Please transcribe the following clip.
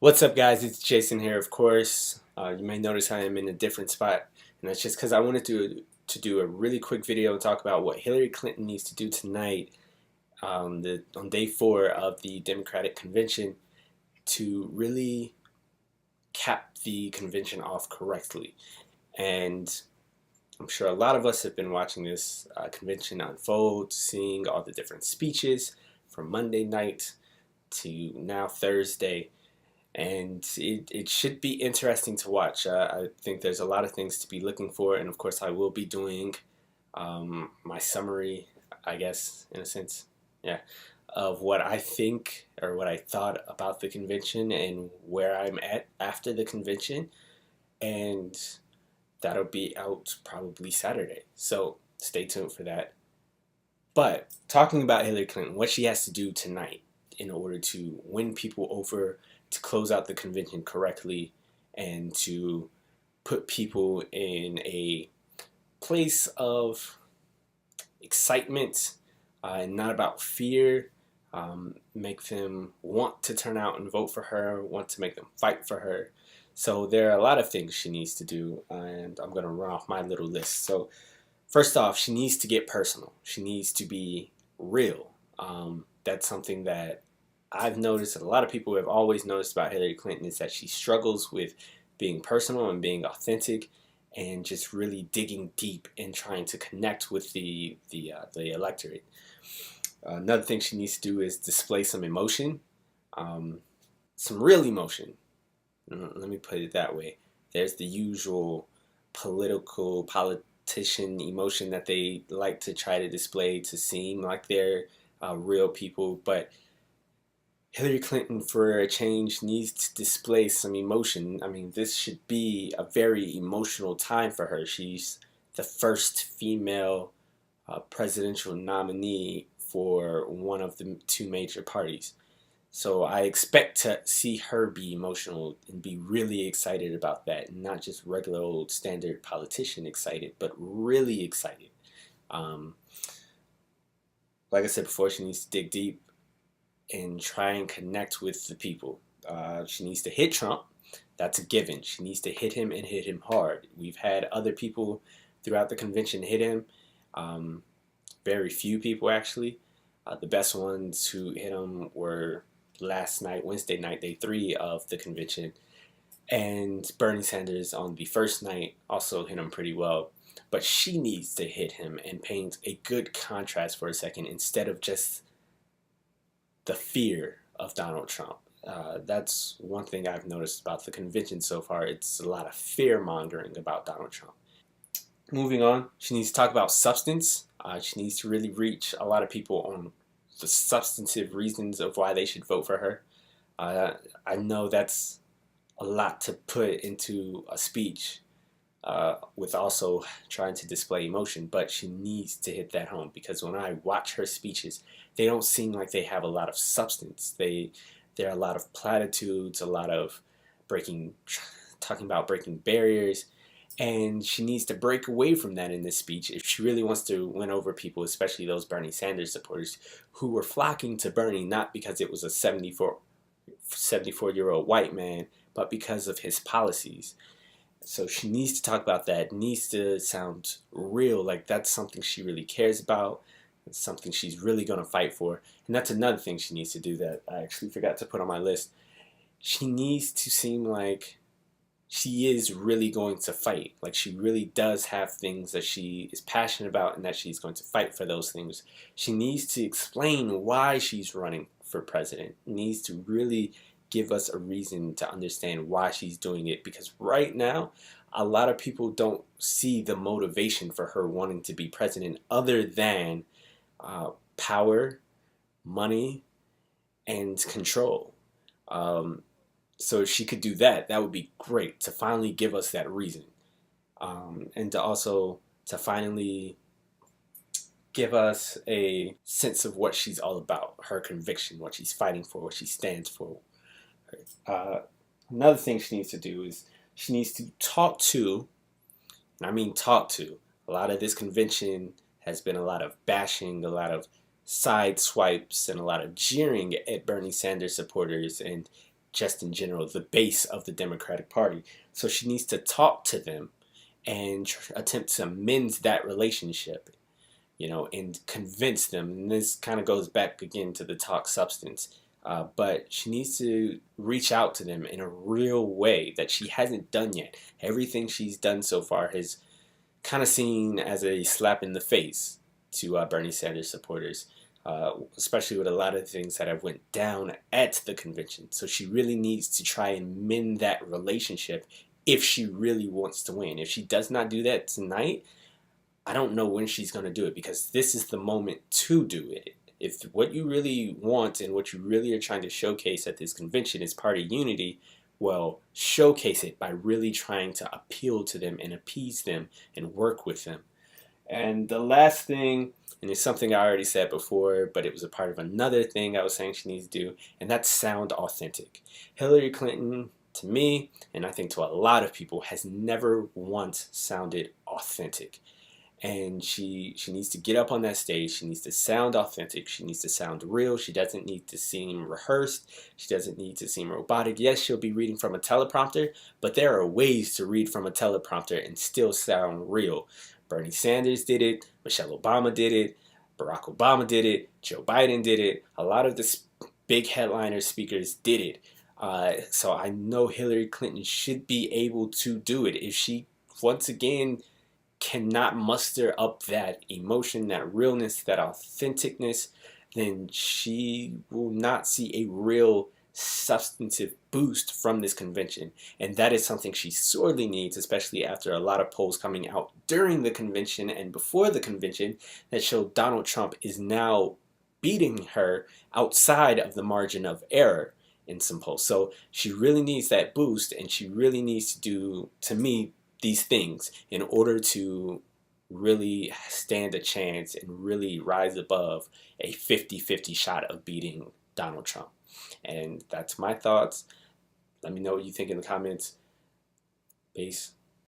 What's up, guys? It's Jaysin here, of course. You may notice I am in a different spot, and that's just because I wanted to do a really quick video and talk about what Hillary Clinton needs to do tonight on day 4 of the Democratic Convention to really cap the convention off correctly. And I'm sure a lot of us have been watching this convention unfold, seeing all the different speeches from Monday night to now Thursday. And it should be interesting to watch. I think there's a lot of things to be looking for, and of course I will be doing my summary, I guess, in a sense, yeah, of what I think or what I thought about the convention and where I'm at after the convention, and that'll be out probably Saturday, so stay tuned for that. But talking about Hillary Clinton, what she has to do tonight in order to win people over, to close out the convention correctly, and to put people in a place of excitement and not about fear, make them want to turn out and vote for her, want to make them fight for her. So there are a lot of things she needs to do, and I'm going to run off my little list. So first off, she needs to get personal. She needs to be real. That's something that I've noticed, that a lot of people have always noticed about Hillary Clinton, is that she struggles with being personal and being authentic and just really digging deep and trying to connect with the electorate. Another thing she needs to do is display some emotion, some real emotion. Let me put it that way. There's the usual politician emotion that they like to try to display to seem like they're real people, but Hillary Clinton, for a change, needs to display some emotion. I mean, this should be a very emotional time for her. She's the first female presidential nominee for one of the two major parties. So I expect to see her be emotional and be really excited about that. Not just regular old standard politician excited, but really excited. Like I said before, she needs to dig deep and try and connect with the people. She needs to hit Trump. That's a given. She needs to hit him and hit him hard. We've had other people throughout the convention hit him. Very few people, actually. The best ones who hit him were last night, Wednesday night, day 3 of the convention. And Bernie Sanders on the first night also hit him pretty well. But she needs to hit him and paint a good contrast for a second, instead of just the fear of Donald Trump. That's one thing I've noticed about the convention so far. It's a lot of fear mongering about Donald Trump. Moving on, she needs to talk about substance. She needs to really reach a lot of people on the substantive reasons of why they should vote for her. I know that's a lot to put into a speech, with also trying to display emotion, but she needs to hit that home, because when I watch her speeches, they don't seem like they have a lot of substance. There are a lot of platitudes, a lot of talking about breaking barriers, and she needs to break away from that in this speech if she really wants to win over people, especially those Bernie Sanders supporters who were flocking to Bernie not because it was a 74-year-old white man, but because of his policies. So she needs to talk about that, needs to sound real, like that's something she really cares about. It's something she's really going to fight for. And that's another thing she needs to do that I actually forgot to put on my list. She needs to seem like she is really going to fight. Like she really does have things that she is passionate about and that she's going to fight for those things. She needs to explain why she's running for president. Needs to really give us a reason to understand why she's doing it, because right now a lot of people don't see the motivation for her wanting to be president other than power, money, and control. So if she could do that, that would be great, to finally give us that reason, and to finally give us a sense of what she's all about, her conviction, what she's fighting for, what she stands for. Another thing she needs to do is she needs to talk to, and I mean talk to, a lot of this convention has been a lot of bashing, a lot of side swipes, and a lot of jeering at Bernie Sanders supporters and just in general, the base of the Democratic Party. So she needs to talk to them and attempt to mend that relationship, and convince them. And this kind of goes back again to the talk substance. But she needs to reach out to them in a real way that she hasn't done yet. Everything she's done so far has kind of seen as a slap in the face to Bernie Sanders supporters, especially with a lot of things that have went down at the convention. So she really needs to try and mend that relationship if she really wants to win. If she does not do that tonight, I don't know when she's going to do it, because this is the moment to do it. If what you really want and what you really are trying to showcase at this convention is party unity, well, showcase it by really trying to appeal to them and appease them and work with them. And the last thing, and it's something I already said before, but it was a part of another thing I was saying she needs to do, and that's sound authentic. Hillary Clinton, to me, and I think to a lot of people, has never once sounded authentic. And she needs to get up on that stage. She needs to sound authentic. She needs to sound real. She doesn't need to seem rehearsed. She doesn't need to seem robotic. Yes, she'll be reading from a teleprompter, but there are ways to read from a teleprompter and still sound real. Bernie Sanders did it. Michelle Obama did it. Barack Obama did it. Joe Biden did it. A lot of the big headliner speakers did it. So I know Hillary Clinton should be able to do it. If she, once again, cannot muster up that emotion, that realness, that authenticness, then she will not see a real substantive boost from this convention. And that is something she sorely needs, especially after a lot of polls coming out during the convention and before the convention that show Donald Trump is now beating her outside of the margin of error in some polls. So she really needs that boost, and she really needs to do, to me, these things in order to really stand a chance and really rise above a 50-50 shot of beating Donald Trump. And that's my thoughts. Let me know what you think in the comments. Peace.